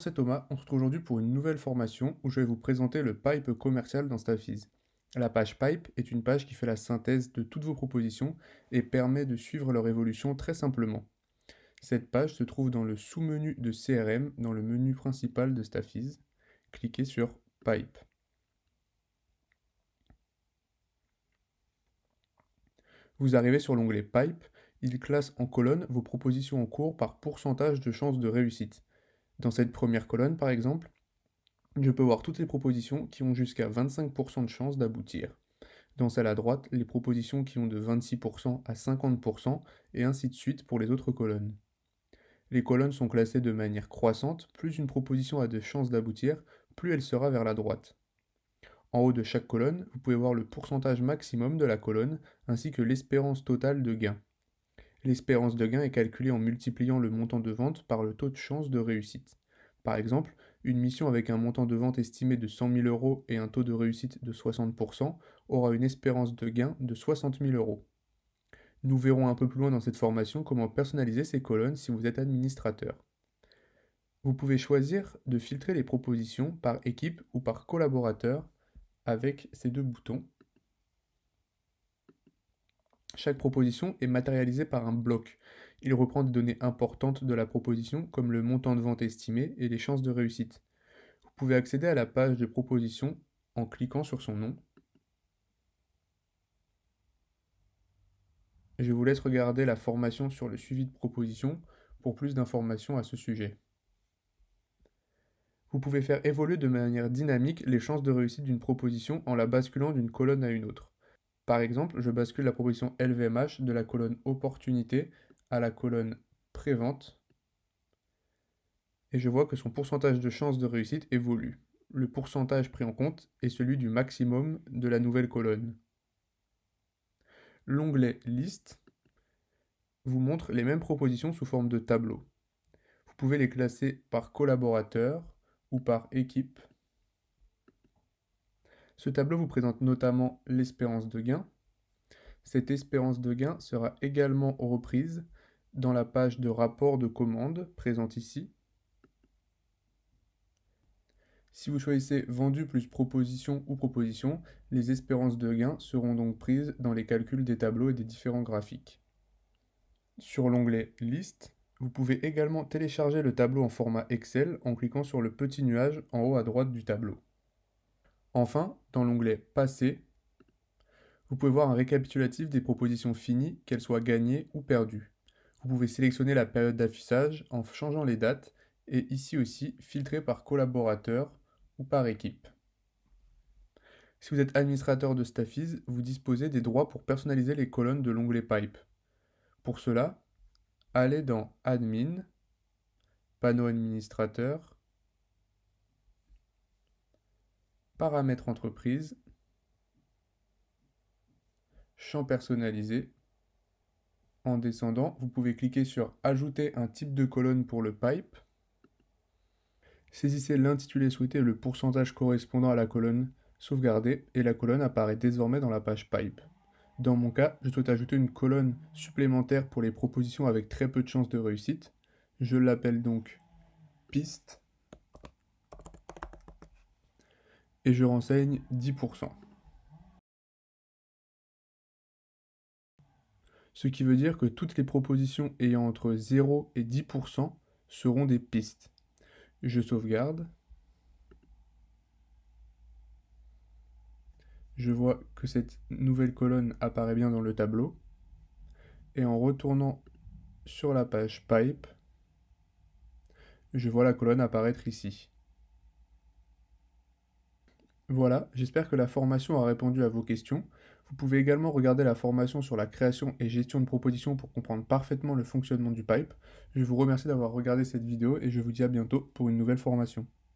C'est Thomas, on se retrouve aujourd'hui pour une nouvelle formation où je vais vous présenter le pipe commercial dans Stafease. La page pipe est une page qui fait la synthèse de toutes vos propositions et permet de suivre leur évolution très simplement. Cette page se trouve dans le sous-menu de CRM dans le menu principal de Stafease. Cliquez sur Pipe. Vous arrivez sur l'onglet Pipe, il classe en colonne vos propositions en cours par pourcentage de chances de réussite. Dans cette première colonne par exemple, je peux voir toutes les propositions qui ont jusqu'à 25% de chances d'aboutir. Dans celle à droite, les propositions qui ont de 26% à 50%, et ainsi de suite pour les autres colonnes. Les colonnes sont classées de manière croissante, plus une proposition a de chances d'aboutir, plus elle sera vers la droite. En haut de chaque colonne, vous pouvez voir le pourcentage maximum de la colonne, ainsi que l'espérance totale de gain. L'espérance de gain est calculée en multipliant le montant de vente par le taux de chance de réussite. Par exemple, une mission avec un montant de vente estimé de 100 000 € et un taux de réussite de 60% aura une espérance de gain de 60 000 €. Nous verrons un peu plus loin dans cette formation comment personnaliser ces colonnes si vous êtes administrateur. Vous pouvez choisir de filtrer les propositions par équipe ou par collaborateur avec ces deux boutons. Chaque proposition est matérialisée par un bloc. Il reprend des données importantes de la proposition comme le montant de vente estimé et les chances de réussite. Vous pouvez accéder à la page de proposition en cliquant sur son nom. Je vous laisse regarder la formation sur le suivi de proposition pour plus d'informations à ce sujet. Vous pouvez faire évoluer de manière dynamique les chances de réussite d'une proposition en la basculant d'une colonne à une autre. Par exemple, je bascule la proposition LVMH de la colonne opportunité à la colonne prévente et je vois que son pourcentage de chance de réussite évolue. Le pourcentage pris en compte est celui du maximum de la nouvelle colonne. L'onglet Liste vous montre les mêmes propositions sous forme de tableau. Vous pouvez les classer par collaborateur ou par équipe. Ce tableau vous présente notamment l'espérance de gain. Cette espérance de gain sera également reprise dans la page de rapport de commande présente ici. Si vous choisissez vendu plus proposition ou proposition, les espérances de gain seront donc prises dans les calculs des tableaux et des différents graphiques. Sur l'onglet Liste, vous pouvez également télécharger le tableau en format Excel en cliquant sur le petit nuage en haut à droite du tableau. Enfin, dans l'onglet Passé, vous pouvez voir un récapitulatif des propositions finies, qu'elles soient gagnées ou perdues. Vous pouvez sélectionner la période d'affichage en changeant les dates et ici aussi filtrer par collaborateur ou par équipe. Si vous êtes administrateur de Stafease, vous disposez des droits pour personnaliser les colonnes de l'onglet Pipe. Pour cela, allez dans Admin, Panneau administrateur, Paramètres entreprise, Champ personnalisé. En descendant, vous pouvez cliquer sur Ajouter un type de colonne pour le pipe. Saisissez l'intitulé souhaité et le pourcentage correspondant à la colonne sauvegardée et la colonne apparaît désormais dans la page pipe. Dans mon cas, je souhaite ajouter une colonne supplémentaire pour les propositions avec très peu de chances de réussite. Je l'appelle donc piste et je renseigne 10%. Ce qui veut dire que toutes les propositions ayant entre 0 et 10% seront des pistes. Je sauvegarde. Je vois que cette nouvelle colonne apparaît bien dans le tableau. Et en retournant sur la page Pipe, je vois la colonne apparaître ici. Voilà, j'espère que la formation a répondu à vos questions. Vous pouvez également regarder la formation sur la création et gestion de propositions pour comprendre parfaitement le fonctionnement du pipe. Je vous remercie d'avoir regardé cette vidéo et je vous dis à bientôt pour une nouvelle formation.